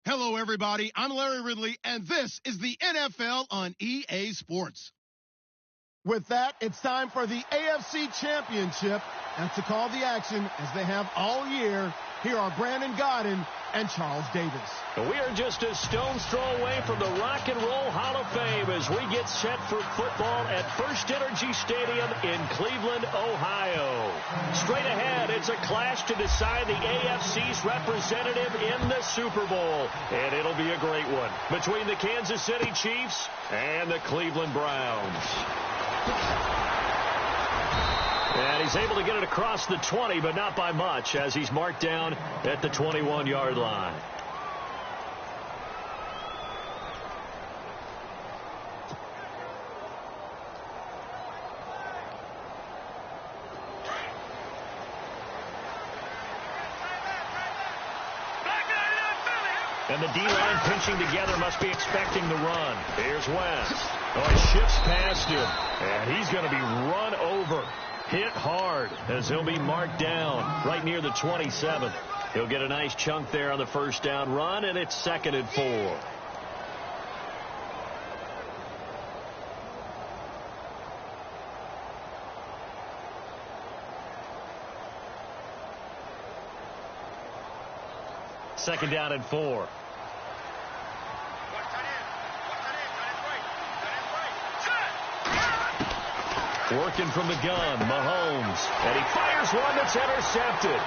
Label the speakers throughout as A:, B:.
A: Hello, everybody. I'm Larry Ridley, and this is the NFL on EA Sports. With that, it's time for the AFC Championship. And to call the action, as they have all year, here are Brandon Godden and Charles Davis.
B: We are just a stone's throw away from the Rock and Roll Hall of Fame as we get set for football at First Energy Stadium in Cleveland, Ohio. Straight ahead, it's a clash to decide the AFC's representative in the Super Bowl. And it'll be a great one between the Kansas City Chiefs and the Cleveland Browns. And he's able to get it across the 20, but not by much, as he's marked down at the 21-yard line. And the D-line pinching together must be expecting the run. Here's West. Oh, he shifts past him, and he's going to be run over. Hit hard as he'll be marked down right near the 27. He'll get a nice chunk there on the first down run, and it's 2nd and 4. Second down and 4. Working from the gun, Mahomes. And he fires one that's intercepted.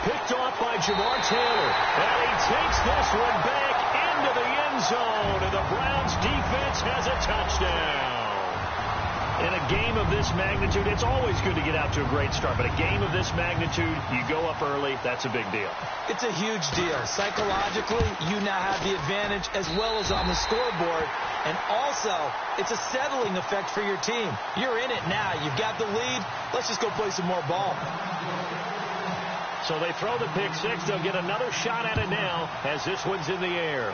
B: Picked off by Jamar Taylor. And he takes this one back into the end zone. And the Browns defense has a touchdown. In a game of this magnitude, it's always good to get out to a great start. But a game of this magnitude, you go up early, that's a big deal.
C: It's a huge deal. Psychologically, you now have the advantage as well as on the scoreboard. And also, it's a settling effect for your team. You're in it now. You've got the lead. Let's just go play some more ball.
B: So they throw the pick six. They'll get another shot at it now as this one's in the air.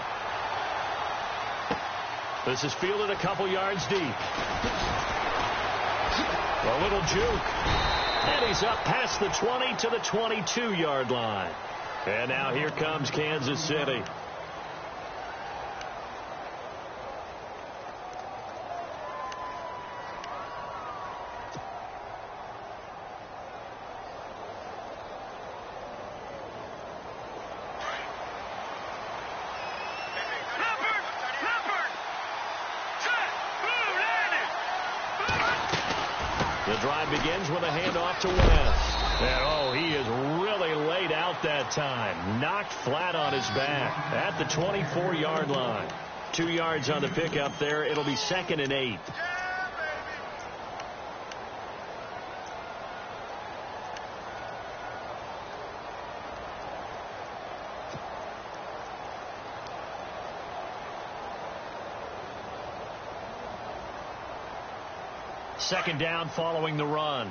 B: This is fielded a couple yards deep. A little juke. And he's up past the 20 to the 22-yard line. And now here comes Kansas City. The drive begins with a handoff to West. And, oh, he is really laid out that time. Knocked flat on his back at the 24-yard line. 2 yards on the pickup there. It'll be 2nd and 8. Second down following the run.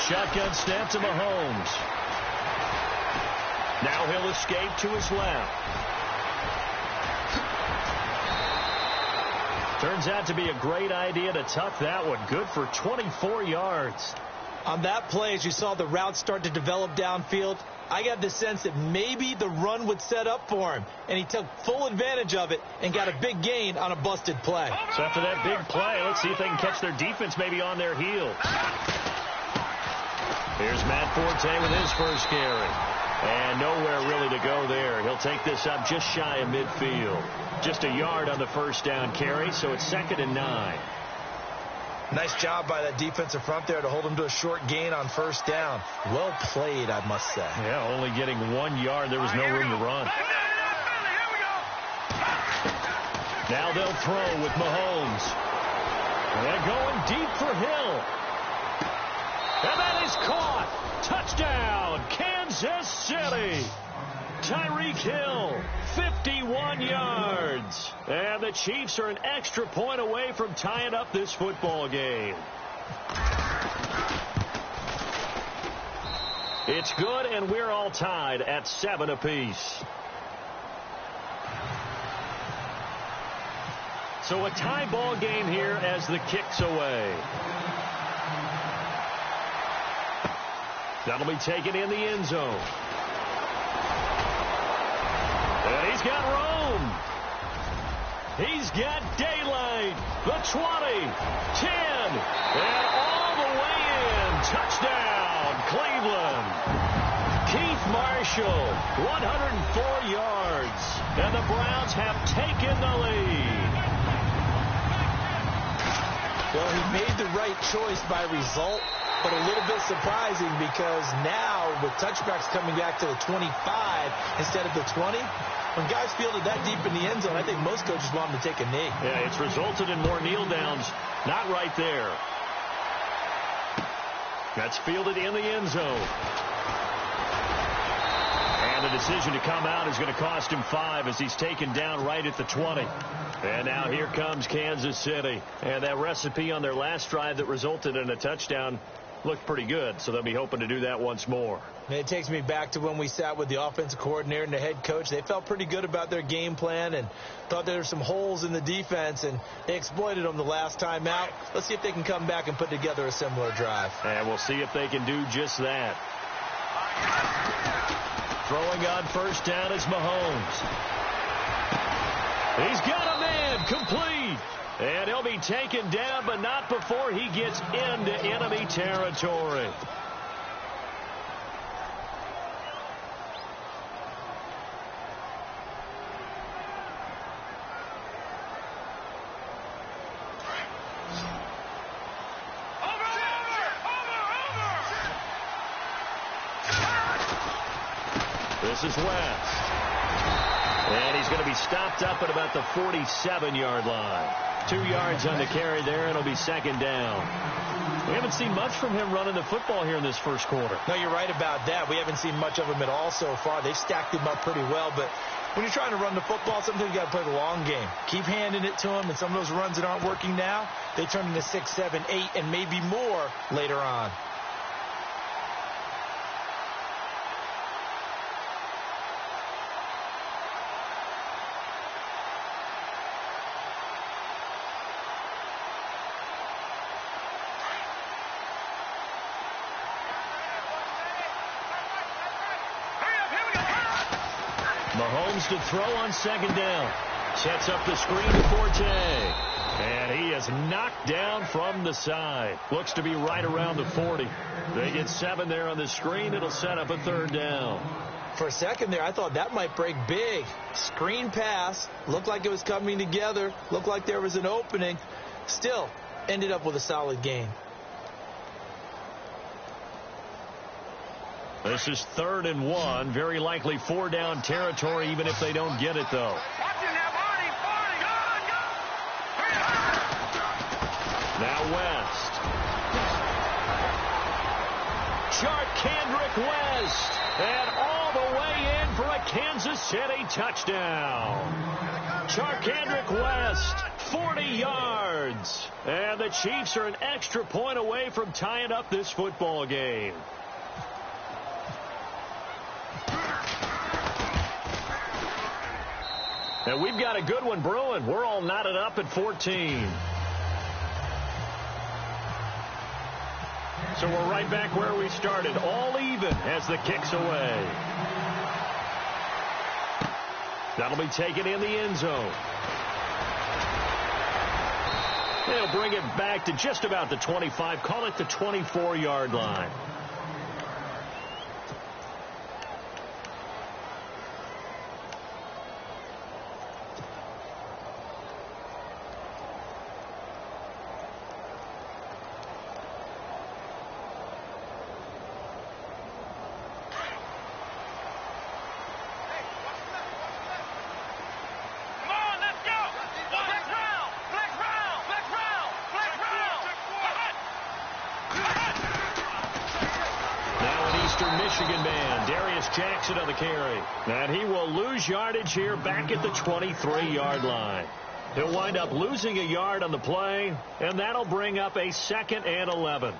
B: Shotgun snap to Mahomes. Now he'll escape to his left. Turns out to be a great idea to tuck that one. Good for 24 yards.
C: On that play, as you saw the route start to develop downfield, I got the sense that maybe the run would set up for him, and he took full advantage of it and got a big gain on a busted play.
B: So after that big play, let's see if they can catch their defense maybe on their heels. Here's Matt Forte with his first carry. And nowhere really to go there. He'll take this up just shy of midfield. Just a yard on the first down carry, so it's 2nd and 9.
C: Nice job by that defensive front there to hold him to a short gain on first down. Well played, I must say.
B: Yeah, only getting 1 yard. There was no room to run. Now they'll throw with Mahomes. They're going deep for Hill. And that is caught. Touchdown, Kansas City. Tyreek Hill, 51 yards. And the Chiefs are an extra point away from tying up this football game. It's good, and we're all tied at 7 apiece. So a tie ball game here as the kick's away. That'll be taken in the end zone. And he's got room. He's got daylight. The 20, 10, and all the way in. Touchdown, Cleveland. Keith Marshall, 104 yards. And the Browns have taken the lead.
C: Well, he made the right choice by result, but a little bit surprising because now with touchbacks coming back to the 25 instead of the 20, when guys field it that deep in the end zone, I think most coaches want them to take a knee.
B: Yeah, it's resulted in more kneel downs. Not right there. That's fielded in the end zone. And the decision to come out is going to cost him 5 as he's taken down right at the 20. And now here comes Kansas City. And that recipe on their last drive that resulted in a touchdown looked pretty good, so they'll be hoping to do that once more.
C: And it takes me back to when we sat with the offensive coordinator and the head coach. They felt pretty good about their game plan and thought there were some holes in the defense, and they exploited them the last time out. Let's see if they can come back and put together a similar drive.
B: And we'll see if they can do just that. Throwing on first down is Mahomes. He's got a man complete. And he'll be taken down, but not before he gets into enemy territory. This is West. And he's going to be stopped up at about the 47-yard line. 2 yards on the carry there, and it'll be second down. We haven't seen much from him running the football here in this first quarter.
C: No, you're right about that. We haven't seen much of him at all so far. They've stacked him up pretty well, but when you're trying to run the football, sometimes you got to play the long game. Keep handing it to him, and some of those runs that aren't working now, they turn into 6, 7, 8, and maybe more later on.
B: Mahomes to throw on second down. Sets up the screen to Forte. And he is knocked down from the side. Looks to be right around the 40. They get 7 there on the screen. It'll set up a third down.
C: For a second there, I thought that might break big. Screen pass. Looked like it was coming together. Looked like there was an opening. Still, ended up with a solid game.
B: This is 3rd and 1. Very likely 4-down territory, even if they don't get it, though. Now West. Kendrick West. And all the way in for a Kansas City touchdown. Kendrick West, 40 yards. And the Chiefs are an extra point away from tying up this football game. And we've got a good one brewing. We're all knotted up at 14. So we're right back where we started. All even as the kick's away. That'll be taken in the end zone. They'll bring it back to just about the 25. Call it the 24-yard line. Michigan man, Darius Jackson on the carry. And he will lose yardage here back at the 23-yard line. He'll wind up losing a yard on the play, and that'll bring up a 2nd and 11.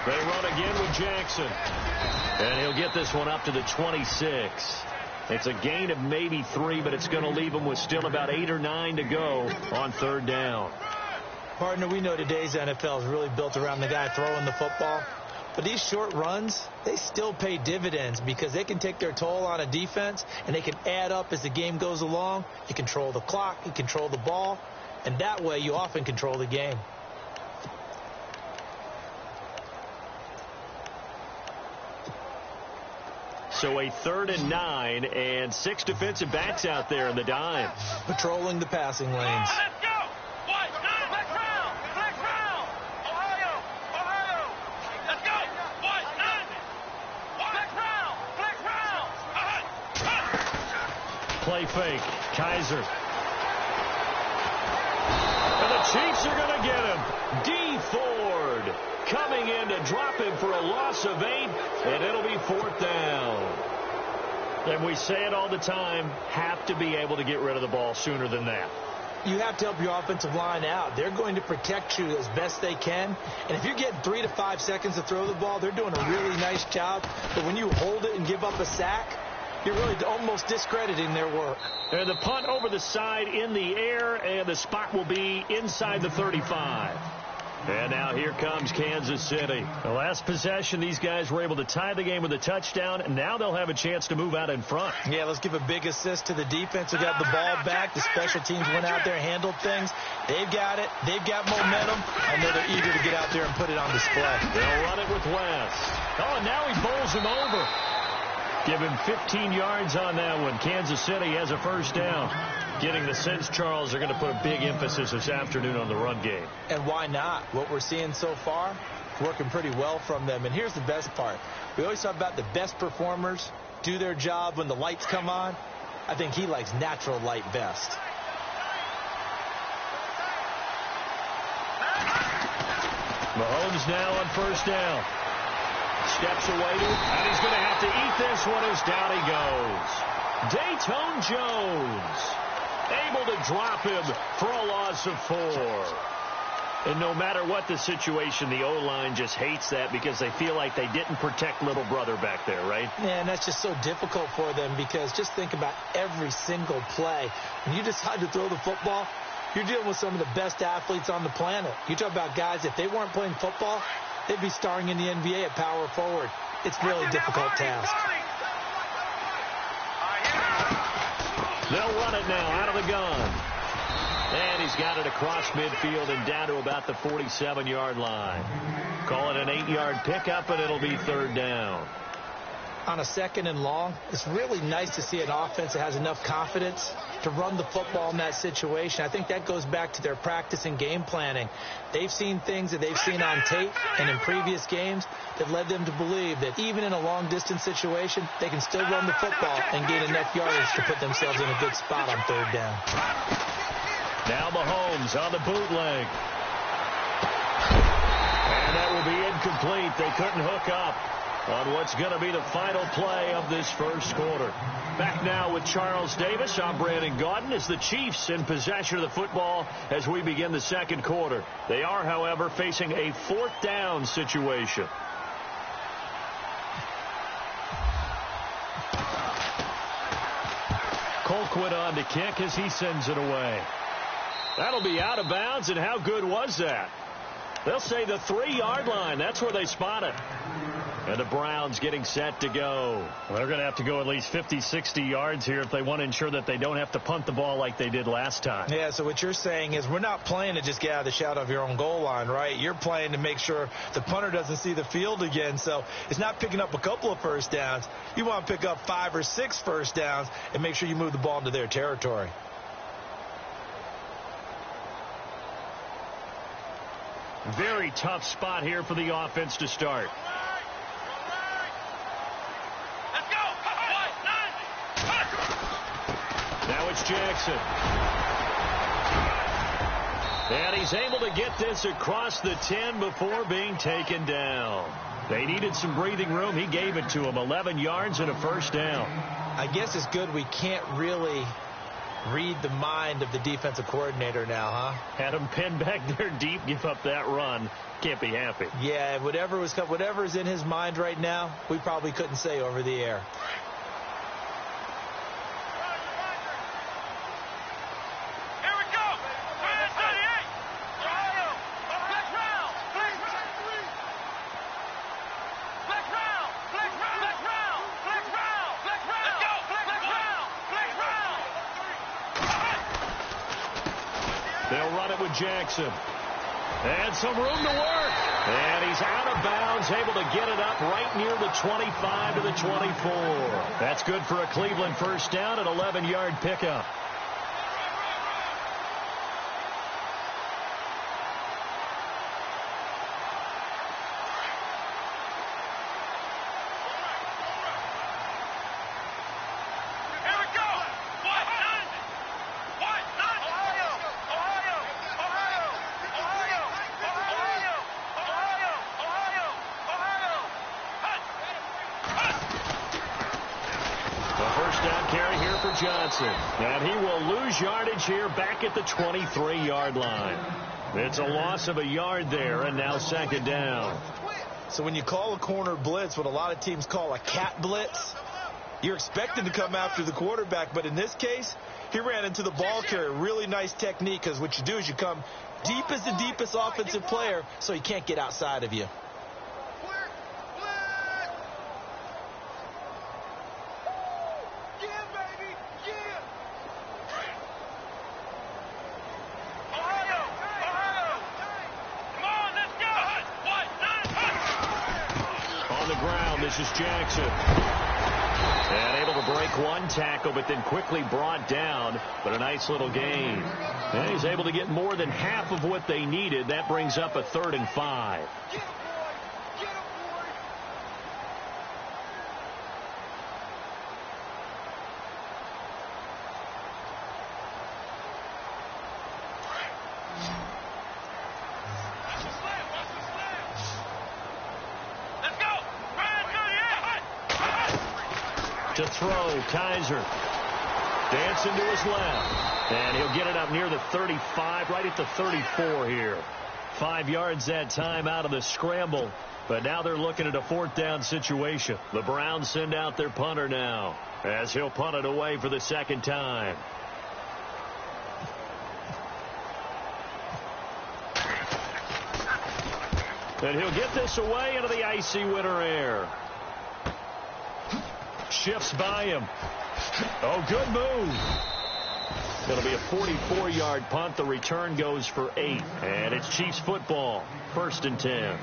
B: They run again with Jackson. And he'll get this one up to the 26. It's a gain of maybe 3, but it's going to leave him with still about 8 or 9 to go on third down.
C: Partner, we know today's NFL is really built around the guy throwing the football. But these short runs, they still pay dividends because they can take their toll on a defense, and they can add up as the game goes along. You control the clock, you control the ball, and that way you often control the game.
B: So a 3rd and 9 and 6 defensive backs out there in the dime.
C: Patrolling the passing lanes.
D: Let's go! Black round! Ohio! Let's go! Black round!
B: Play fake. Kaiser. And the Chiefs are going to get him. D. Ford coming in to drop him for a loss of 8, and it'll be 4th down. And we say it all the time, have to be able to get rid of the ball sooner than that.
C: You have to help your offensive line out. They're going to protect you as best they can. And if you're getting 3 to 5 seconds to throw the ball, they're doing a really nice job. But when you hold it and give up a sack, you're really almost discrediting their work.
B: And the punt over the side in the air, and the spot will be inside the 35. And now here comes Kansas City. The last possession, these guys were able to tie the game with a touchdown, and now they'll have a chance to move out in front.
C: Yeah, let's give a big assist to the defense who got the ball back. The special teams went out there and handled things. They've got it. They've got momentum. I know they're eager to get out there and put it on display.
B: They'll run it with West. Oh, and now he bowls him over. Give him 15 yards on that one. Kansas City has a first down. Getting the sense, Charles, they're going to put a big emphasis this afternoon on the run game.
C: And why not? What we're seeing so far, working pretty well from them. And here's the best part. We always talk about the best performers do their job when the lights come on. I think he likes natural light best.
B: Mahomes now on first down. Steps away, and he's going to have to eat this one as down he goes. Dayton Jones able to drop him for a loss of 4. And no matter what the situation, the O-line just hates that because they feel like they didn't protect little brother back there, right?
C: Yeah, and that's just so difficult for them because just think about every single play. When you decide to throw the football, you're dealing with some of the best athletes on the planet. You talk about guys, if they weren't playing football, they'd be starring in the NBA at power forward. It's really a difficult task.
B: They'll run it now out of the gun. And he's got it across midfield and down to about the 47-yard line. Call it an 8-yard pickup, and it'll be third down.
C: On a 2nd and long, it's really nice to see an offense that has enough confidence to run the football in that situation. I think that goes back to their practice and game planning. They've seen things that they've seen on tape and in previous games that led them to believe that even in a long-distance situation, they can still run the football and gain enough yardage to put themselves in a good spot on third down.
B: Now Mahomes on the bootleg. And that will be incomplete. They couldn't hook up on what's going to be the final play of this first quarter. Back now with Charles Davis. I'm Brandon Gaudin as the Chiefs in possession of the football as we begin the second quarter. They are, however, facing a 4th down situation. Colquitt on to kick as he sends it away. That'll be out of bounds, and how good was that? They'll say the 3-yard line. That's where they spot it. And the Browns getting set to go. Well, they're going to have to go at least 50, 60 yards here if they want to ensure that they don't have to punt the ball like they did last time.
C: Yeah, so what you're saying is we're not playing to just get out of the shadow of your own goal line, right? You're playing to make sure the punter doesn't see the field again. So it's not picking up a couple of first downs. You want to pick up 5 or 6 first downs and make sure you move the ball into their territory.
B: Very tough spot here for the offense to start. Now it's Jackson. And he's able to get this across the 10 before being taken down. They needed some breathing room. He gave it to him. 11 yards and a first down.
C: I guess it's good we can't really read the mind of the defensive coordinator now, huh?
B: Had him pinned back there deep, give up that run. Can't be happy.
C: Yeah, whatever's in his mind right now, we probably couldn't say over the air.
B: They'll run it with Jackson. And some room to work. And he's out of bounds, able to get it up right near the 25 to the 24. That's good for a Cleveland first down, an 11-yard pickup. Johnson, and he will lose yardage here back at the 23-yard line. It's a loss of a yard there, and now second down.
C: So when you call a corner blitz, what a lot of teams call a cat blitz, you're expected to come after the quarterback, but in this case, he ran into the ball carrier. Really nice technique, because what you do is you come deep as the deepest offensive player, so he can't get outside of you.
B: This is Jackson. And able to break one tackle, but then quickly brought down. But a nice little gain. And he's able to get more than half of what they needed. That brings up a 3rd and 5. To throw, Kaiser. Dancing to his left. And he'll get it up near the 35, right at the 34 here. 5 yards that time out of the scramble. But now they're looking at a 4th down situation. The Browns send out their punter now, as he'll punt it away for the 2nd time. And he'll get this away into the icy winter air. Shifts by him. Oh, good move. It'll be a 44-yard punt. The return goes for 8. And it's Chiefs football. 1st and 10.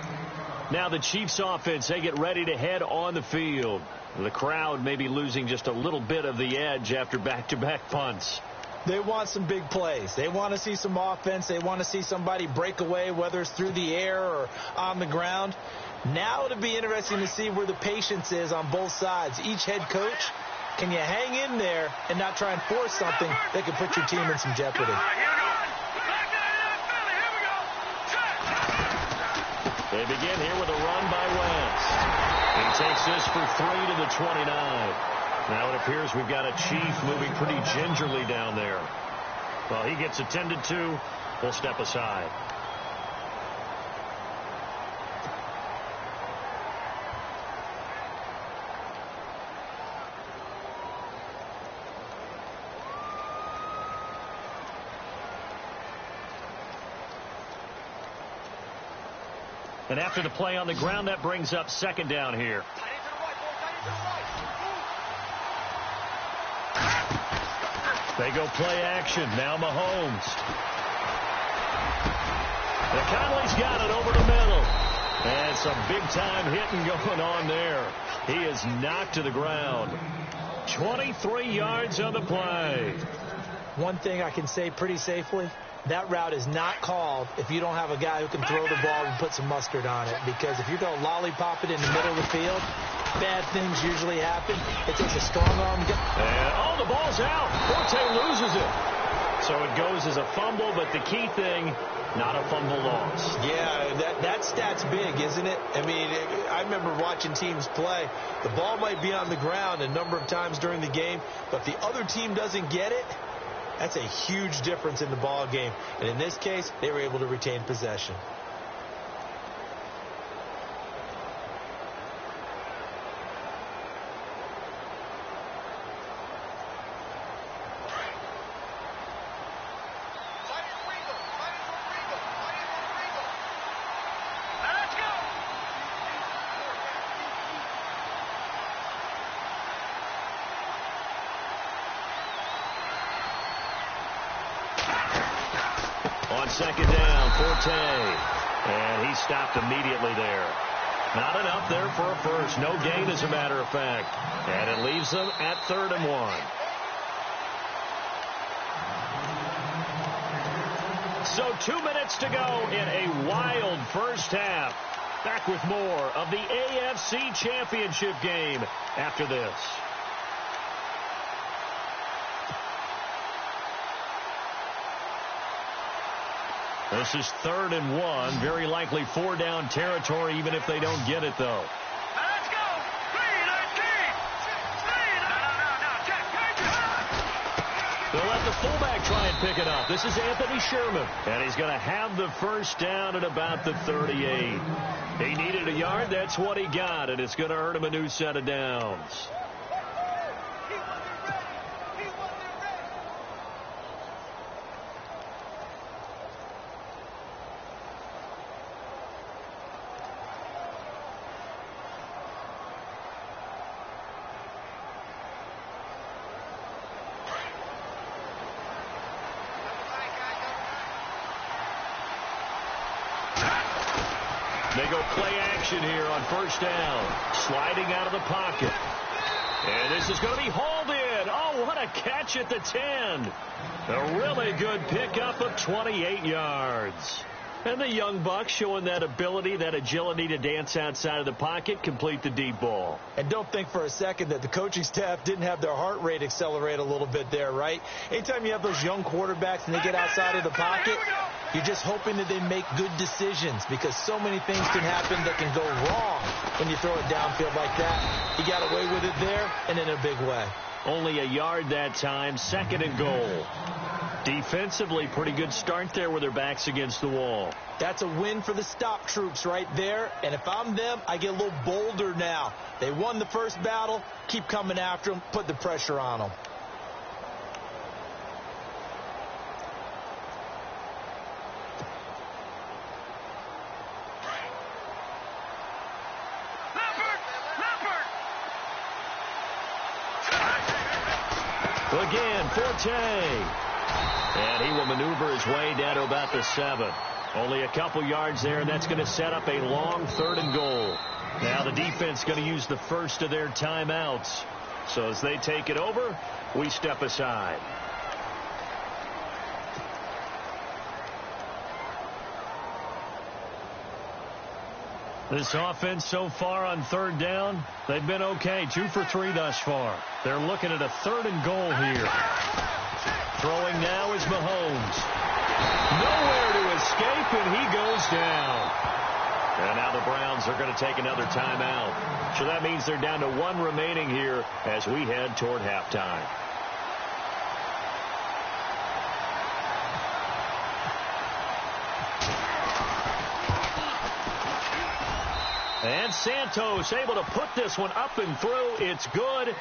B: Now the Chiefs offense, they get ready to head on the field. The crowd may be losing just a little bit of the edge after back-to-back punts.
C: They want some big plays. They want to see some offense. They want to see somebody break away, whether it's through the air or on the ground. Now it'll be interesting to see where the patience is on both sides. Each head coach, can you hang in there and not try and force something that could put your team in some jeopardy?
B: They begin here with a run by Wentz. He takes this for 3 to the 29. Now it appears we've got a Chief moving pretty gingerly down there. Well, he gets attended to. We'll step aside. And after the play on the ground, that brings up 2nd down here. They go play action. Now Mahomes. And Conley's got it over the middle. And some big-time hitting going on there. He is knocked to the ground. 23 yards on the play.
C: One thing I can say pretty safely, that route is not called if you don't have a guy who can throw the ball and put some mustard on it. Because if you're going to lollipop it in the middle of the field, bad things usually happen. It takes a strong arm.
B: And, the ball's out. Forte loses it. So it goes as a fumble, but the key thing, not a fumble loss.
C: Yeah, that stat's big, isn't it? I mean, I remember watching teams play. The ball might be on the ground a number of times during the game, but if the other team doesn't get it, That's a huge difference in the ball game. And in this case, they were able to retain possession.
B: On second down, Forte. And he stopped immediately there. Not enough there for a first. No gain, as a matter of fact. And it leaves them at 3rd and 1. So 2 minutes to go in a wild first half. Back with more of the AFC Championship game after this. This is 3rd and 1. Very likely 4-down territory, even if they don't get it, though.
D: Let's go!
B: They'll let the fullback try and pick it up. This is Anthony Sherman. And he's going to have the first down at about the 38. He needed a yard. That's what he got. And it's going to earn him a new set of downs. They go play action here on first down. Sliding out of the pocket. And this is going to be hauled in. Oh, what a catch at the 10. A really good pickup of 28 yards. And the young buck showing that ability, that agility to dance outside of the pocket, complete the deep ball.
C: And don't think for a second that the coaching staff didn't have their heart rate accelerate a little bit there, right? Anytime you have those young quarterbacks and they get outside of the pocket, you're just hoping that they make good decisions, because so many things can happen that can go wrong when you throw it downfield like that. He got away with it there and in a big way.
B: Only a yard that time, 2nd and goal. Defensively, pretty good start there with their backs against the wall.
C: That's a win for the stop troops right there. And if I'm them, I get a little bolder now. They won the first battle. Keep coming after them. Put the pressure on them.
B: Again, Forte. And he will maneuver his way down to about the 7. Only a couple yards there, and that's going to set up a long 3rd and goal. Now the defense going to use the first of their timeouts. So as they take it over, we step aside. This offense so far on 3rd down, they've been okay. 2 for 3 thus far. They're looking at a 3rd and goal here. Throwing now is Mahomes. Nowhere to escape, and he goes down. And now the Browns are going to take another timeout. So that means they're down to 1 remaining here as we head toward halftime. And Santos able to put this one up and through. It's good.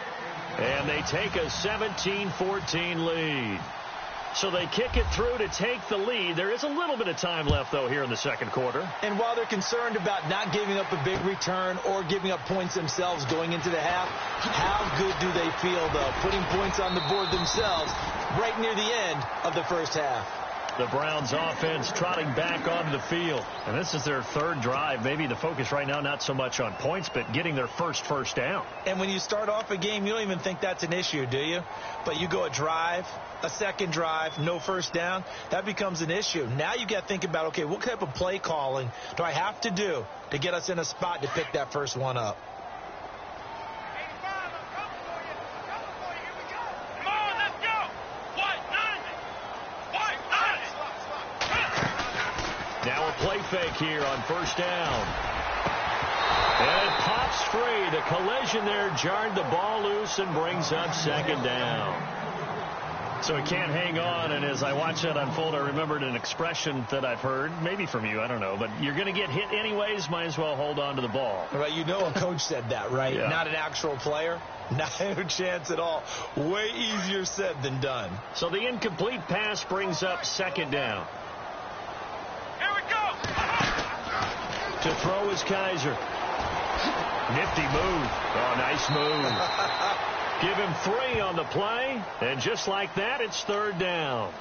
B: And they take a 17-14 lead. So they kick it through to take the lead. There is a little bit of time left, though, here in the second quarter.
C: And while they're concerned about not giving up a big return or giving up points themselves going into the half, how good do they feel, though, putting points on the board themselves right near the end of the first half?
B: The Browns offense trotting back onto the field. And this is their 3rd drive. Maybe the focus right now not so much on points, but getting their first down.
C: And when you start off a game, you don't even think that's an issue, do you? But you go a drive, a second drive, no first down, that becomes an issue. Now you got to think about, okay, what type of play calling do I have to do to get us in a spot to pick that first one up?
B: Now a play fake here on first down. And it pops free. The collision there jarred the ball loose and brings up 2nd down. So he can't hang on, and as I watch that unfold, I remembered an expression that I've heard, maybe from you, I don't know, but you're going to get hit anyways, might as well hold on to the ball.
C: Right, you know a coach said that, right?
B: Yeah.
C: Not an actual player. Not a chance at all. Way easier said than done.
B: So the incomplete pass brings up second down.
D: Here we go.
B: To throw is Kaiser. Nifty move. Oh, nice move. Give him 3 on the play, and just like that, it's third down.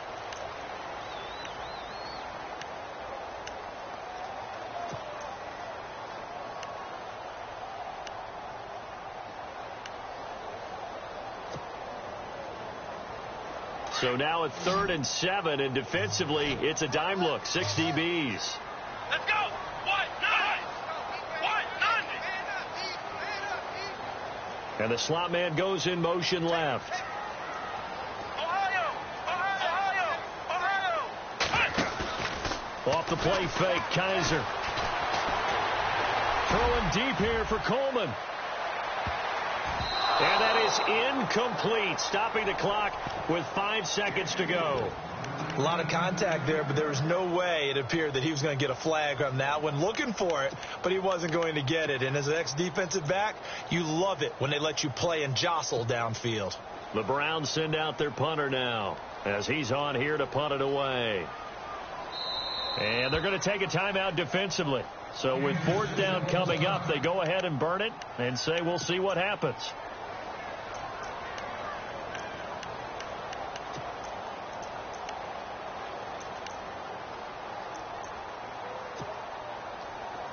B: So now it's 3rd and 7, and defensively, it's a dime look. 6 DBs.
D: Let's go.
B: And the slot man goes in motion left.
D: Ohio.
B: Off the play fake, Kaiser. Throwing deep here for Coleman. And that is incomplete, stopping the clock with 5 seconds to go.
C: A lot of contact there, but there was no way it appeared that he was going to get a flag on that one. Looking for it, but he wasn't going to get it. And as an ex-defensive back, you love it when they let you play and jostle downfield.
B: The Browns send out their punter now as he's on here to punt it away. And they're going to take a timeout defensively. So with 4th down coming up, they go ahead and burn it and say we'll see what happens.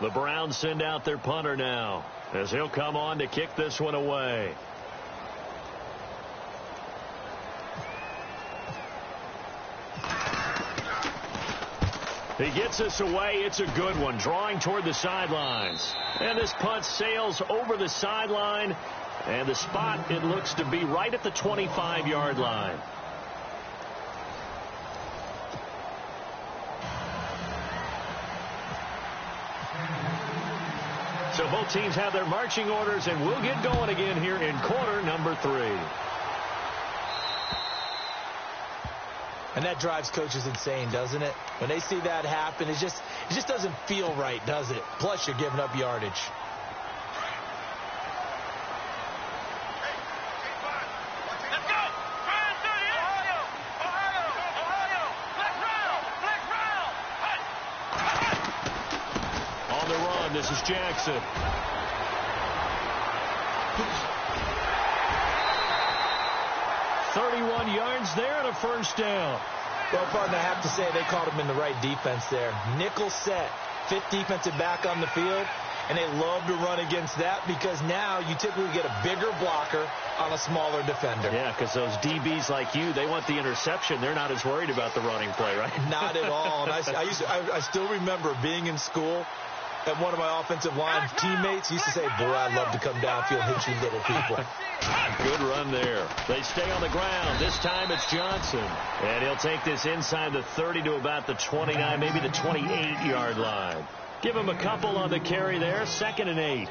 B: The Browns send out their punter now as he'll come on to kick this one away. He gets us away. It's a good one, drawing toward the sidelines. And this punt sails over the sideline, and the spot, it looks to be right at the 25-yard line. So both teams have their marching orders, and we'll get going again here in quarter number 3.
C: And that drives coaches insane, doesn't it? When they see that happen, it just doesn't feel right, does it? Plus, you're giving up yardage.
D: Let's go. Ohio. Black round.
B: On the run, this is Jackson. "31 yards there and a first down."
C: Well, partner, I have to say they caught him in the right defense there. Nickel set, 5th defensive back on the field, and they love to run against that because now you typically get a bigger blocker on a smaller defender.
B: Yeah, because those DBs like you, they want the interception. They're not as worried about the running play, right?
C: Not at all. And I still remember being in school, and one of my offensive line teammates used to say, "Boy, I'd love to come downfield and hit you little people."
B: Good run there. They stay on the ground. This time it's Johnson. And he'll take this inside the 30 to about the 29, maybe the 28-yard line. Give him a couple on the carry there. 2nd and 8.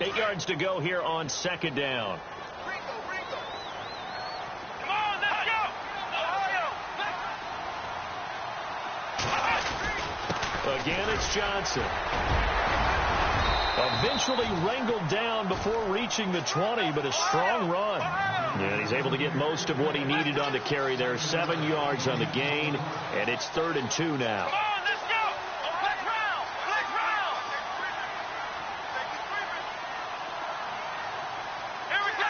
B: Eight yards to go here on 2nd down.
D: Come on, let's go. Ohio.
B: Again, it's Johnson. Eventually wrangled down before reaching the 20, but a strong run. And he's able to get most of what he needed on the carry there. 7 yards on the gain, and it's 3rd and 2 now.
D: Come on, let's go. Black round. Here we go.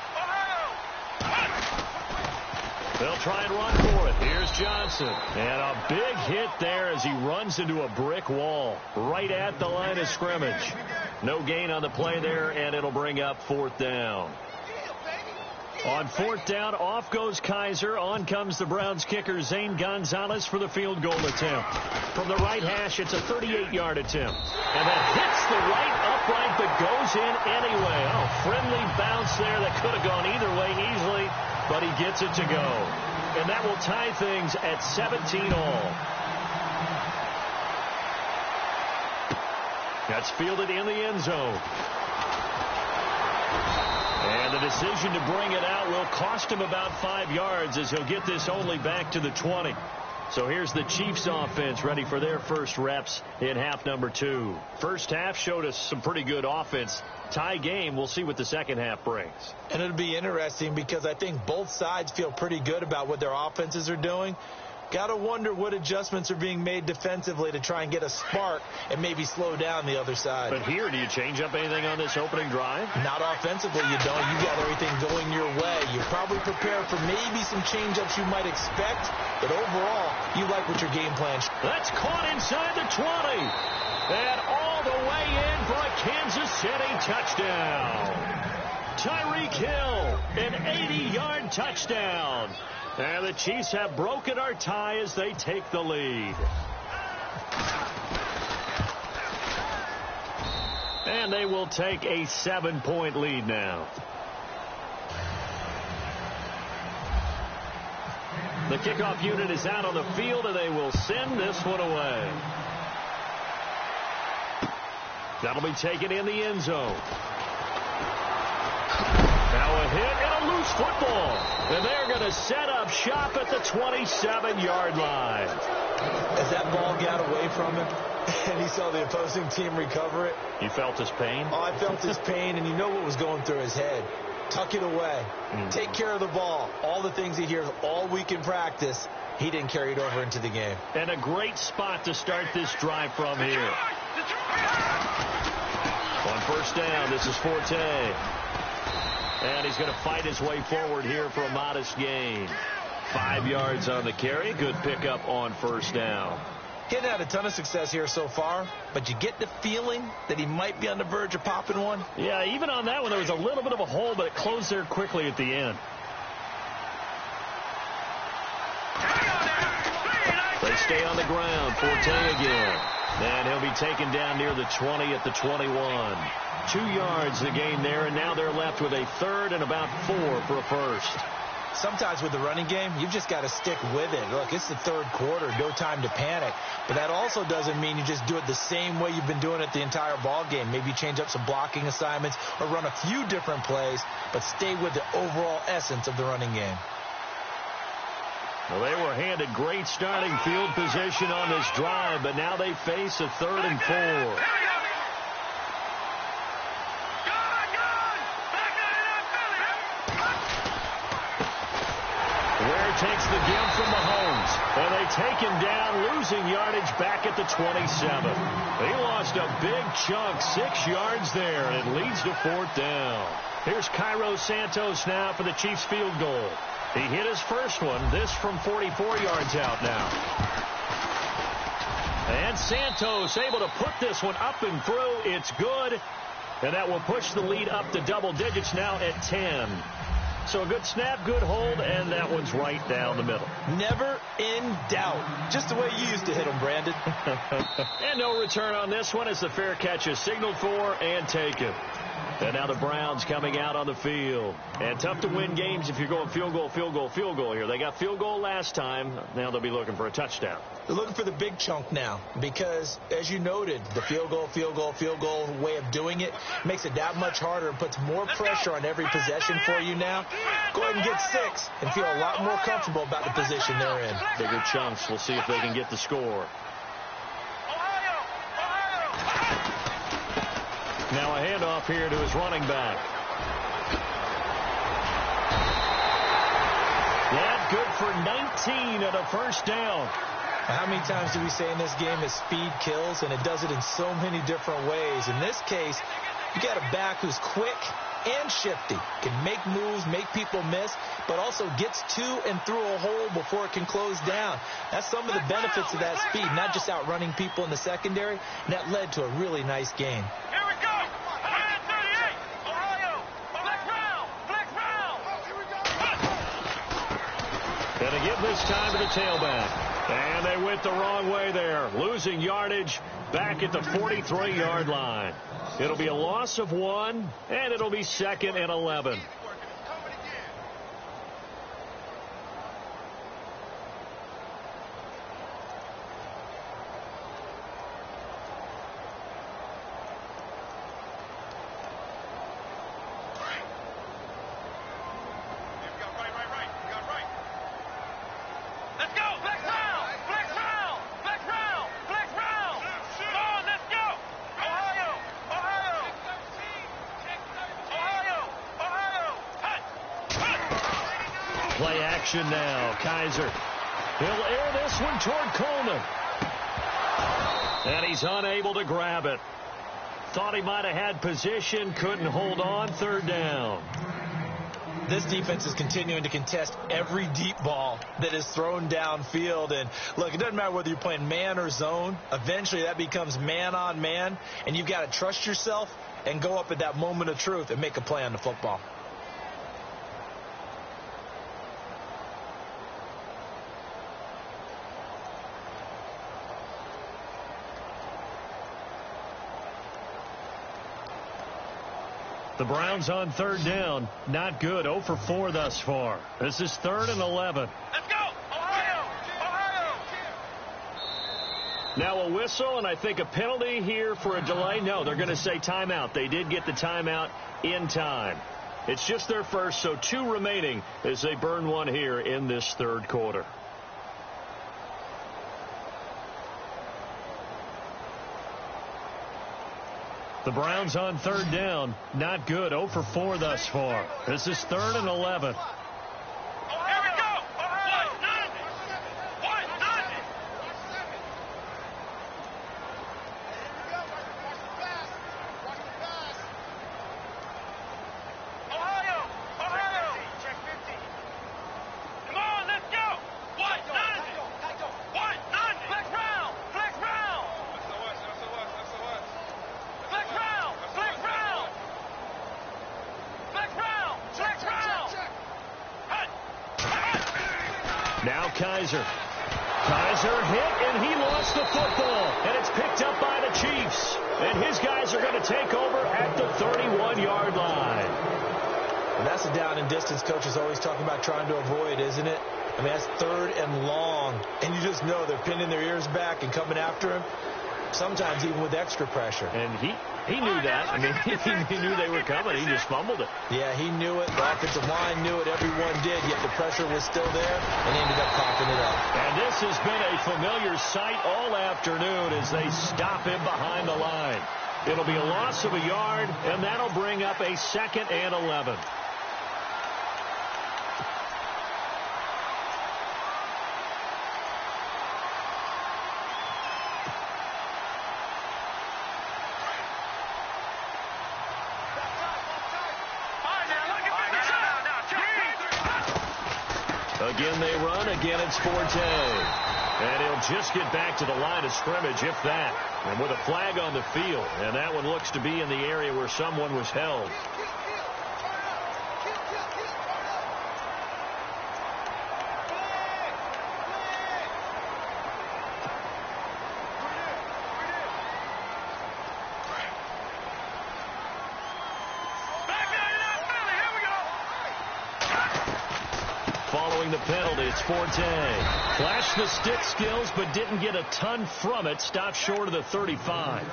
D: Ohio.
B: They'll try and run for it. Here's Johnson. And a big hit there as he runs into a brick wall right at the line of scrimmage. No gain on the play there, and it'll bring up 4th down. On fourth down, off goes Kaiser. On comes the Browns kicker, Zane Gonzalez, for the field goal attempt. From the right hash, it's a 38-yard attempt. And that hits the right upright, but goes in anyway. Oh, friendly bounce there that could have gone either way easily, but he gets it to go. And that will tie things at 17 all. That's fielded in the end zone. And the decision to bring it out will cost him about 5 yards, as he'll get this only back to the 20. So here's the Chiefs offense ready for their first reps in half number 2. First half showed us some pretty good offense. Tie game. We'll see what the second half brings.
C: And it'll be interesting because I think both sides feel pretty good about what their offenses are doing. Got to wonder what adjustments are being made defensively to try and get a spark and maybe slow down the other side.
B: But here, do you change up anything on this opening drive?
C: Not offensively, you don't. You got everything going your way. You're probably prepared for maybe some change-ups you might expect, but overall, you like what your game plan.
B: That's caught inside the 20. And all the way in for a Kansas City touchdown. Tyreek Hill, an 80-yard touchdown. And the Chiefs have broken our tie as they take the lead. And they will take a 7-point lead now. The kickoff unit is out on the field, and they will send this one away. That'll be taken in the end zone. Now a hit and a loose football. And they're going to set up shop at the 27-yard line.
C: As that ball got away from him and he saw the opposing team recover it.
B: You felt his pain?
C: Oh, I felt his pain, and you know what was going through his head. Tuck it away. Take care of the ball. All the things he hears all week in practice, he didn't carry it over into the game.
B: And a great spot to start this drive from here. On first down, this is Forte. And he's going to fight his way forward here for a modest gain. 5 yards on the carry. Good pickup on first down.
C: He hadn't had a ton of success here so far, but you get the feeling that he might be on the verge of popping one.
B: Yeah, even on that one, there was a little bit of a hole, but it closed there quickly at the end. They stay on the ground. Forte again. And he'll be taken down near the 20 at the 21. 2 yards the gain there, and now they're left with a third and about 4 for a first.
C: Sometimes with the running game, you've just got to stick with it. Look, it's the third quarter, no time to panic. But that also doesn't mean you just do it the same way you've been doing it the entire ball game. Maybe change up some blocking assignments or run a few different plays, but stay with the overall essence of the running game.
B: Well, they were handed great starting field position on this drive, but now they face a third and 4. Ware takes the give from Mahomes, and they take him down, losing yardage back at the 27. They lost a big chunk, 6 yards there, and it leads to fourth down. Here's Cairo Santos now for the Chiefs field goal. He hit his first one, this from 44 yards out now. And Santos able to put this one up and through. It's good, and that will push the lead up to double digits now at 10. So a good snap, good hold, and that one's right down the middle.
C: Never in doubt. Just the way you used to hit them, Brandon.
B: And no return on this one as the fair catch is signaled for and taken. And now the Browns coming out on the field. And tough to win games if you're going field goal, field goal, field goal here. They got field goal last time. Now they'll be looking for a touchdown.
C: They're looking for the big chunk now because, as you noted, the field goal, field goal, field goal way of doing it makes it that much harder and puts more pressure on every possession for you now. Go ahead and get 6 and feel a lot more comfortable about the position they're in.
B: Bigger chunks. We'll see if they can get the score. Now a handoff here to his running back. That good for 19 and a first down.
C: How many times do we say in this game that speed kills, and it does it in so many different ways? In this case, you got a back who's quick and shifty, can make moves, make people miss, but also gets to and through a hole before it can close down. That's some of the benefits of that speed, not just outrunning people in the secondary, and that led to a really nice game.
B: And to give this time to the tailback. And they went the wrong way there, losing yardage back at the 43-yard line. It'll be a loss of 1, and it'll be 2nd and 11. Play action now. Kaiser. He'll air this one toward Coleman. And he's unable to grab it. Thought he might have had position. Couldn't hold on. 3rd down.
C: This defense is continuing to contest every deep ball that is thrown downfield. And, look, it doesn't matter whether you're playing man or zone. Eventually that becomes man on man. And you've got to trust yourself and go up at that moment of truth and make a play on the football.
B: The Browns on 3rd down. Not good. 0 for 4 thus far. This is 3rd and 11.
D: Let's go! Ohio! Ohio!
B: Now a whistle, and I think a penalty here for a delay. No, they're going to say timeout. They did get the timeout in time. It's just their first, so 2 remaining as they burn 1 here in this 3rd quarter. The Browns on 3rd down. Not good. 0 for 4 thus far. This is 3rd and 11.
D: Here we go! Ohio! 1-0! Ohio! Ohio! Check 50. Come on, let's go! 1-0! 1-0! Flex round! Flex round! Flex round! Flex round! Flex round! Flex round!
B: Now Kaiser. Kaiser hit, and he lost the football. And it's picked up by the Chiefs. And his guys are going to take over at the 31-yard line.
C: And that's a down and distance coach is always talking about trying to avoid, isn't it? I mean, that's 3rd and long. And you just know they're pinning their ears back and coming after him. Sometimes even with extra pressure.
B: And he knew that. I mean, he knew they were coming. He just fumbled it.
C: Yeah, he knew it. The offensive line knew it. Everyone did. Yet the pressure was still there, and he ended up coughing it up.
B: And this has been a familiar sight all afternoon as they stop him behind the line. It'll be a loss of a yard, and that'll bring up a 2nd and 11. Again, they run. Again, it's Forte. And he'll just get back to the line of scrimmage, if that. And with a flag on the field. And that one looks to be in the area where someone was held. Following the penalty, it's Forte. Flashed the stick skills, but didn't get a ton from it. Stopped short of the 35.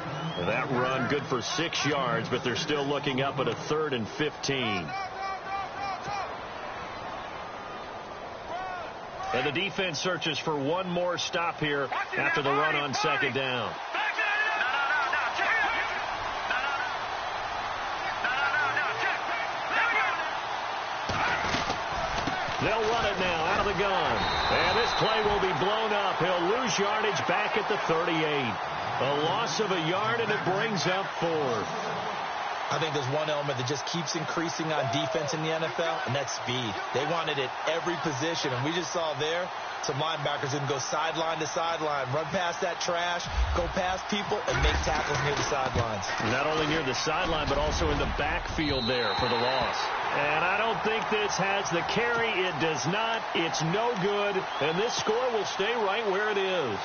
B: That run good for 6 yards, but they're still looking up at a 3rd and 15. And the defense searches for one more stop here after the run on 2nd down. They'll run it now out of the gun. And this play will be blown up. He'll lose yardage back at the 38. A loss of a yard, and it brings up 4th.
C: I think there's one element that just keeps increasing on defense in the NFL, and that's speed. They want it at every position, and we just saw there some linebackers who can go sideline to sideline, run past that trash, go past people, and make tackles near the sidelines.
B: Not only near the sideline, but also in the backfield there for the loss. And I don't think this has the carry. It does not. It's no good. And this score will stay right where it is.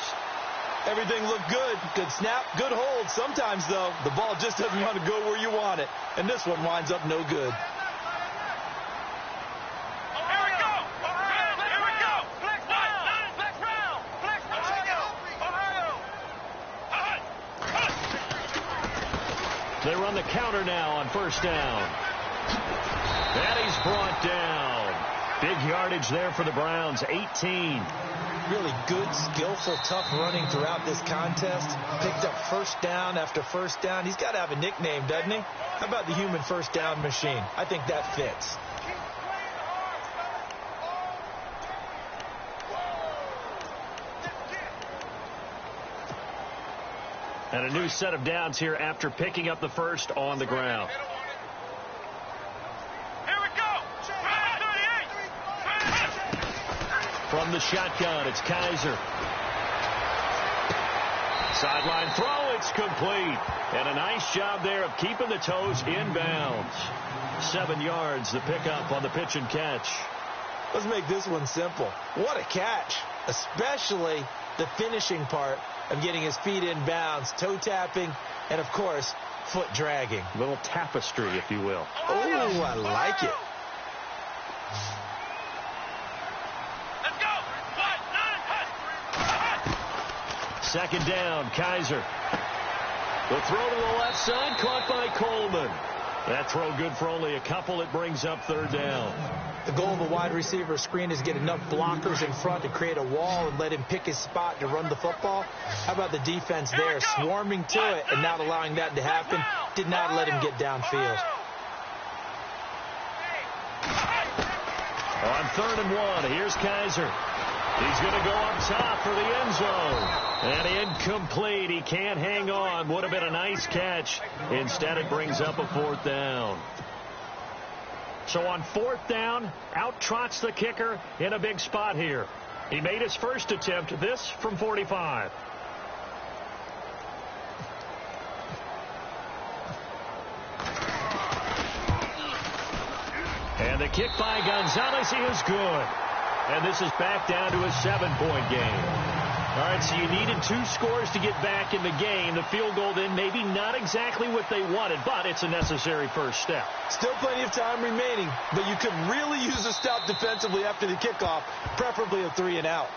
C: Everything looked good. Good snap, good hold. Sometimes, though, the ball just doesn't want to go where you want it. And this one winds up no good.
B: They run the counter now on first down. And he's brought down. Big yardage there for the Browns, 18.
C: Really good, skillful, tough running throughout this contest. Picked up first down after first down. He's got to have a nickname, doesn't he? How about the human first down machine? I think that fits.
B: And a new set of downs here after picking up the first on the ground.
D: Here we go.
B: From the shotgun, it's Kaiser. Sideline throw, it's complete. And a nice job there of keeping the toes in bounds. 7 yards, the pickup on the pitch and catch.
C: Let's make this one simple. What a catch, especially the finishing part of getting his feet in bounds, toe tapping, and, of course, foot dragging.
B: A little tapestry, if you will.
C: Oh, I like it.
D: Let's go.
B: Second down, Kaiser. The throw to the left side, caught by Coleman. That throw good for only a couple. It brings up third down.
C: The goal of a wide receiver screen is to get enough blockers in front to create a wall and let him pick his spot to run the football. How about the defense there, swarming to it and not allowing that to happen? Did not let him get downfield.
B: On 3rd and 1, here's Kaiser. He's going to go up top for the end zone. And incomplete. He can't hang on. Would have been a nice catch. Instead, it brings up a 4th down. So on 4th down, out trots the kicker in a big spot here. He made his first attempt, this from 45. And the kick by Gonzalez is good. And this is back down to a 7-point game. All right, so you needed 2 scores to get back in the game. The field goal then maybe not exactly what they wanted, but it's a necessary first step.
C: Still plenty of time remaining, but you could really use a stop defensively after the kickoff, preferably a 3 and out.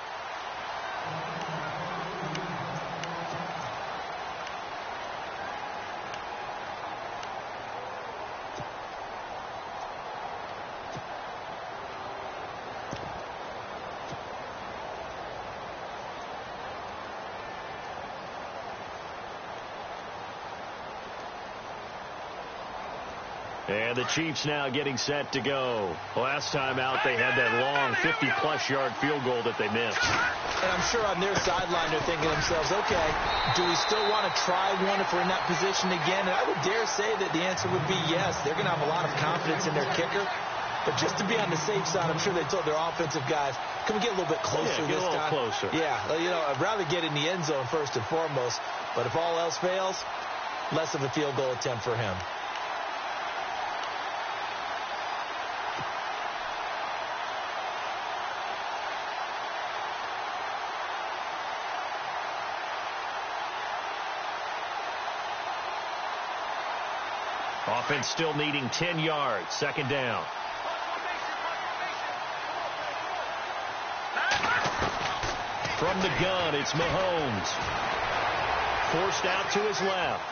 B: And the Chiefs now getting set to go. Last time out, they had that long 50-plus yard field goal that they missed.
C: And I'm sure on their sideline they're thinking to themselves, okay, do we still want to try one if we're in that position again? And I would dare say that the answer would be yes. They're going to have a lot of confidence in their kicker. But just to be on the safe side, I'm sure they told their offensive guys, can we get a little bit closer this time?
B: Closer.
C: Yeah, you know, I'd rather get in the end zone first and foremost. But if all else fails, less of a field goal attempt for him.
B: Offense still needing 10 yards. Second down. From the gun, it's Mahomes. Forced out to his left.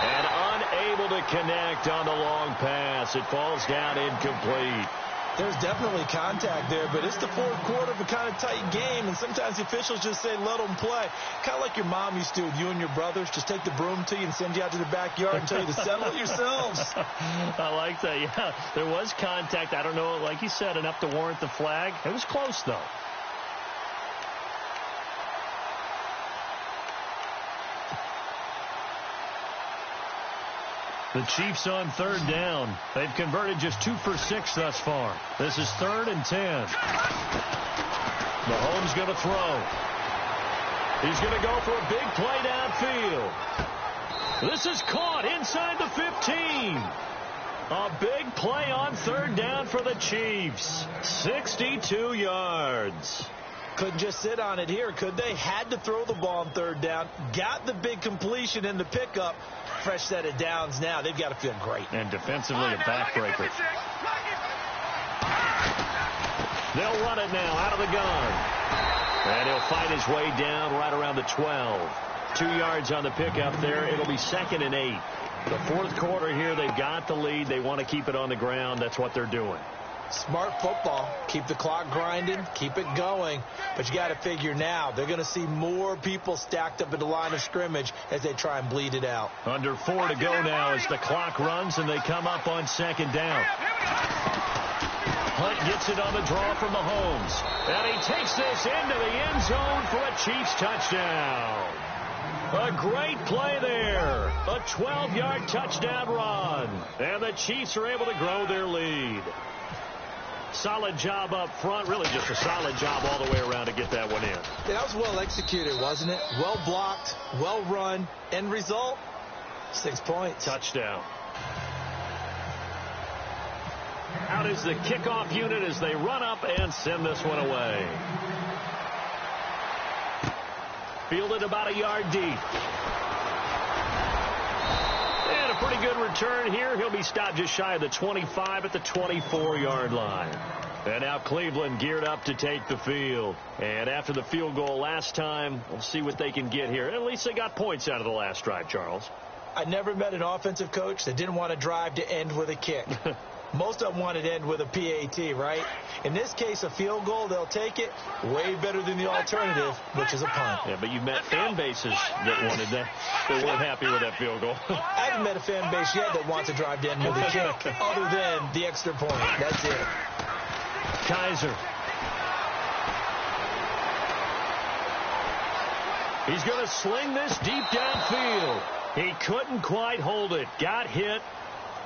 B: And unable to connect on the long pass. It falls down incomplete.
C: There's definitely contact there, but it's the 4th quarter of a kind of tight game, and sometimes the officials just say, let them play. Kind of like your mom used to with you and your brothers. Just take the broom to you and send you out to the backyard and tell you to settle it yourselves.
B: I like that, yeah. There was contact. I don't know, like you said, enough to warrant the flag. It was close, though. The Chiefs on 3rd down. They've converted just 2 for 6 thus far. This is 3rd and 10. Mahomes going to throw. He's going to go for a big play downfield. This is caught inside the A big play on third down for the Chiefs. 62 yards.
C: Couldn't just sit on it here, could they? Had to throw the ball on third down. Got the big completion in the pickup. Fresh set of downs now. They've got to feel great.
B: And defensively, a backbreaker. They'll run it now out of the gun. And he'll fight his way down right around the 12. 2 yards on the pickup there. It'll be 2nd and 8. The fourth quarter here, they've got the lead. They want to keep it on the ground. That's what they're doing.
C: Smart football. Keep the clock grinding. Keep it going. But you got to figure now, they're going to see more people stacked up at the line of scrimmage as they try and bleed it out.
B: Under 4 to go now as the clock runs and they come up on 2nd down. Hunt gets it on the draw from Mahomes. And he takes this into the end zone for a Chiefs touchdown. A great play there. A 12-yard touchdown run. And the Chiefs are able to grow their lead. Solid job up front. Really just a solid job all the way around to get that one in.
C: Yeah, that was well executed, wasn't it? Well blocked, well run. End result, 6 points.
B: Touchdown. Out is the kickoff unit as they run up and send this one away. Fielded about a yard deep. And a pretty good return here. He'll be stopped just shy of the 25 at the 24-yard line. And now Cleveland geared up to take the field. And after the field goal last time, we'll see what they can get here. At least they got points out of the last drive, Charles.
C: I never met an offensive coach that didn't want to drive to end with a kick. Most of them wanted to end with a PAT, right? In this case, a field goal, they'll take it. Way better than the alternative, which is a punt.
B: Yeah, but you've met fan bases that wanted that. They weren't happy with that field goal.
C: I haven't met a fan base yet that wants to drive to end with a kick, other than the extra point. That's it.
B: Kaiser. He's going to sling this deep downfield. He couldn't quite hold it. Got hit.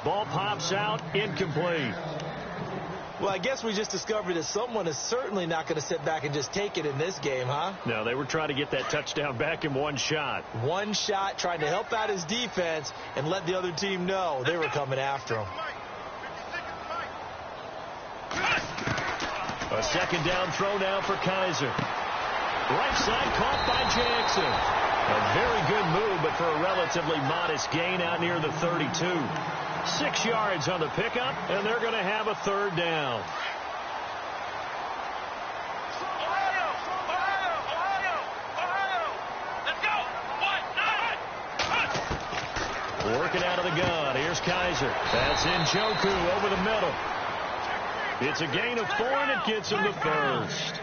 B: Ball pops out, incomplete.
C: Well, I guess we just discovered that someone is certainly not going to sit back and just take it in this game, huh?
B: No, they were trying to get that touchdown back in one shot.
C: One shot, trying to help out his defense and let the other team know they were coming after him.
B: A 2nd down throw now for Kaiser. Right side caught by Jackson. A very good move, but for a relatively modest gain out near the 32. 6 yards on the pickup, and they're going to have a 3rd down. Working out of the gun. Here's Kaiser. That's Njoku over the middle. It's a gain of 4, and it gets him the first.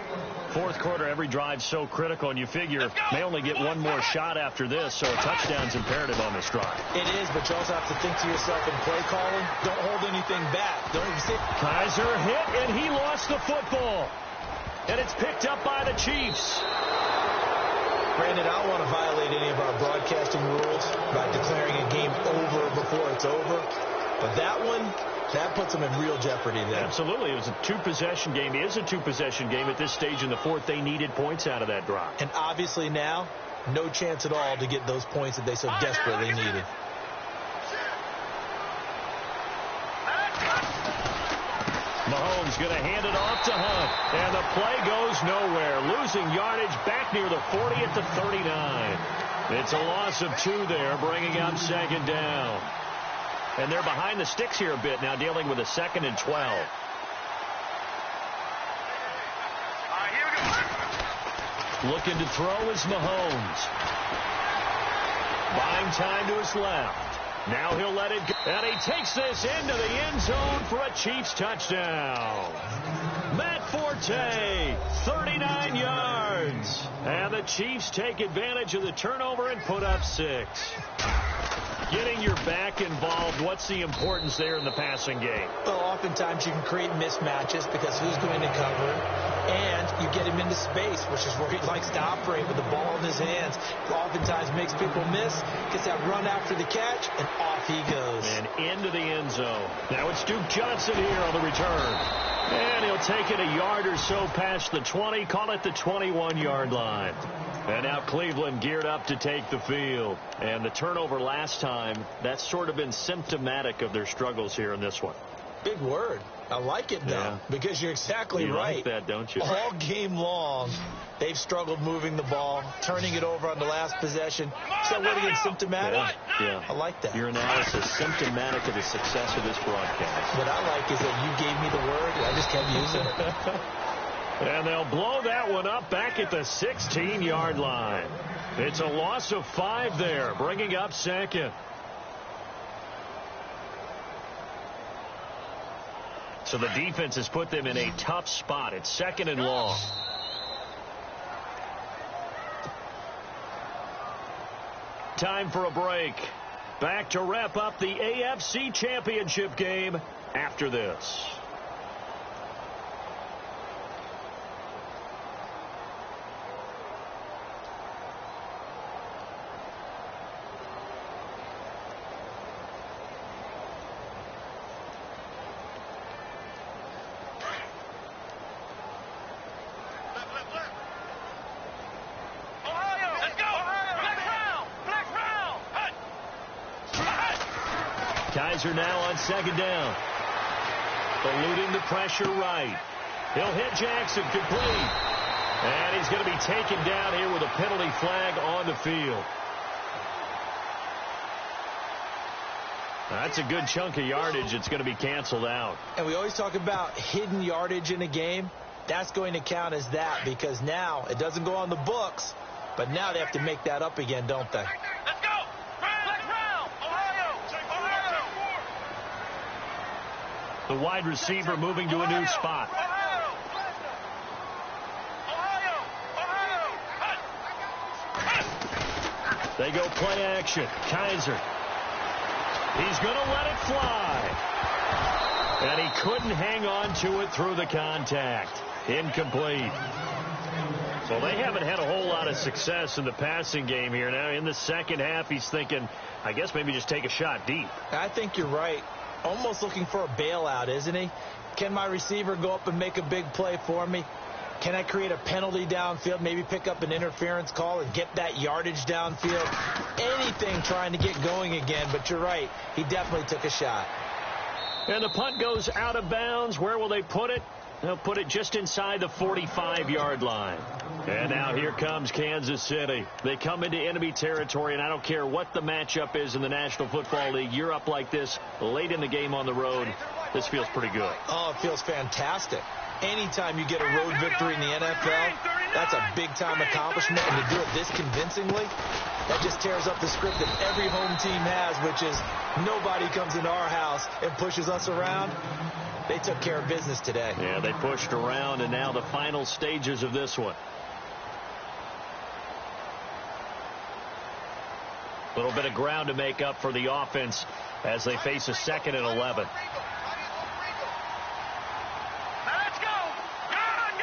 B: Fourth quarter, every drive so critical, and you figure they only get one more shot after this, so a touchdown's imperative on this drive.
C: It is, but you also have to think to yourself in play calling, don't hold anything back. Don't sit.
B: Kaiser hit, and he lost the football. And it's picked up by the Chiefs.
C: Brandon, I don't want to violate any of our broadcasting rules by declaring a game over before it's over, but that one, that puts them in real jeopardy there.
B: Absolutely. It was a 2-possession game. It is a 2-possession game at this stage in the fourth. They needed points out of that drive.
C: And obviously now, no chance at all to get those points that they so desperately needed.
B: Mahomes going to hand it off to Hunt. And the play goes nowhere. Losing yardage back near the 40 at the 39. It's a loss of 2 there, bringing up 2nd down. And they're behind the sticks here a bit now, dealing with a 2nd and 12. Looking to throw is Mahomes. Buying time to his left. Now he'll let it go. And he takes this into the end zone for a Chiefs touchdown. Matt Forte, 39 yards. And the Chiefs take advantage of the turnover and put up 6. Getting your back involved, what's the importance there in the passing game?
C: Well, oftentimes you can create mismatches because who's going to cover, and you get him into space, which is where he likes to operate with the ball in his hands. Oftentimes makes people miss, gets that run after the catch, and off Off he goes.
B: And into the end zone. Now it's Duke Johnson here on the return. And he'll take it a yard or so past the 20, call it the 21-yard line. And now Cleveland geared up to take the field. And the turnover last time, that's sort of been symptomatic of their struggles here in this one.
C: Big word. I like it, though, because you're exactly right.
B: You like that, don't you?
C: All game long, they've struggled moving the ball, turning it over on the last possession. Is that word again, symptomatic?
B: Yeah.
C: I like that.
B: Your analysis, symptomatic of the success of this broadcast.
C: What I like is that you gave me the word, and I just kept using it.
B: And they'll blow that one up back at the 16-yard line. It's a loss of 5 there, bringing up second. So the defense has put them in a tough spot. It's second and long. Time for a break. Back to wrap up the AFC Championship game after this. Kaiser now on second down. Eluding the pressure right. He'll hit Jackson complete. And he's going to be taken down here with a penalty flag on the field. That's a good chunk of yardage. It's going to be canceled out.
C: And we always talk about hidden yardage in a game. That's going to count as that because now it doesn't go on the books, but now they have to make that up again, don't they?
D: Let's go!
B: The wide receiver moving to a new spot. They go play action. Kaiser. He's going to let it fly. And he couldn't hang on to it through the contact. Incomplete. So they haven't had a whole lot of success in the passing game here. Now in the second half, he's thinking, I guess maybe just take a shot deep.
C: I think you're right. Almost looking for a bailout, isn't he? Can my receiver go up and make a big play for me? Can I create a penalty downfield, maybe pick up an interference call and get that yardage downfield? Anything trying to get going again, but you're right. He definitely took a shot.
B: And the punt goes out of bounds. Where will they put it? They'll put it just inside the 45-yard line. And now here comes Kansas City. They come into enemy territory, and I don't care what the matchup is in the National Football League. You're up like this late in the game on the road. This feels pretty good.
C: Oh, it feels fantastic. Anytime you get a road victory in the NFL, that's a big-time accomplishment. And to do it this convincingly, that just tears up the script that every home team has, which is nobody comes into our house and pushes us around. They took care of business today.
B: Yeah, they pushed around, and now the final stages of this one. A little bit of ground to make up for the offense as they face a 2nd and 11.
D: Let's go! Gun!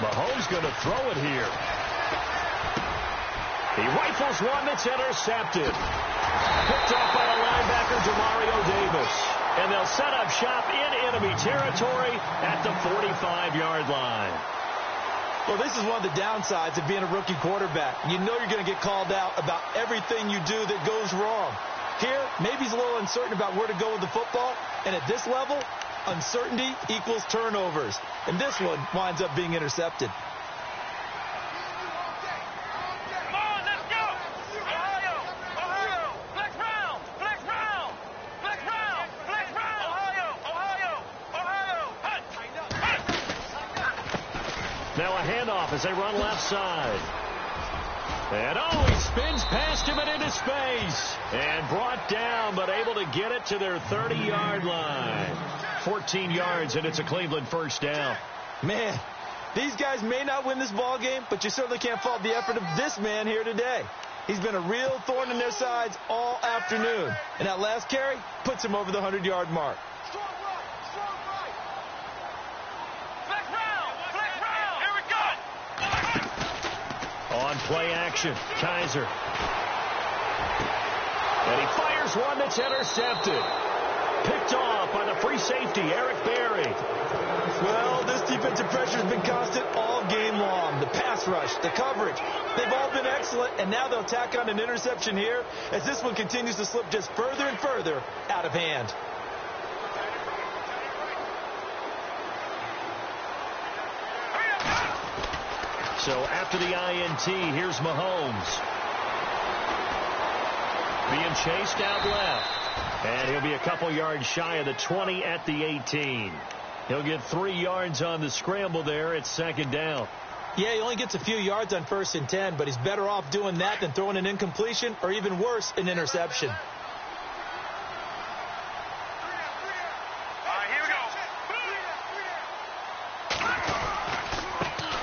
B: Mahomes going to throw it here. He rifles one that's intercepted. Picked off by the linebacker, Demario Davis. And they'll set up shop in enemy territory at the 45-yard line.
C: Well, this is one of the downsides of being a rookie quarterback. You know you're going to get called out about everything you do that goes wrong. Here, maybe he's a little uncertain about where to go with the football. And at this level, uncertainty equals turnovers. And this one winds up being intercepted.
B: Now a handoff as they run left side. And he spins past him and into space. And brought down, but able to get it to their 30-yard line. 14 yards, and it's a Cleveland first down.
C: Man, these guys may not win this ball game, but you certainly can't fault the effort of this man here today. He's been a real thorn in their sides all afternoon. And that last carry puts him over the 100-yard mark.
B: On play action, Kaiser. And he fires one that's intercepted. Picked off by the free safety, Eric Berry.
C: Well, this defensive pressure has been constant all game long. The pass rush, the coverage, they've all been excellent, and now they'll tack on an interception here as this one continues to slip just further and further out of hand.
B: So after the INT, here's Mahomes. Being chased out left. And he'll be a couple yards shy of the 20 at the 18. He'll get 3 yards on the scramble there. It's second down.
C: Yeah, he only gets a few yards on 1st and 10, but he's better off doing that than throwing an incompletion or even worse, an interception.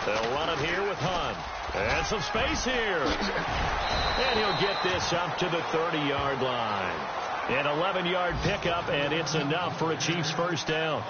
B: They'll run him here with Hunt. And some space here. And he'll get this up to the 30-yard line. An 11-yard pickup, and it's enough for a Chiefs first down.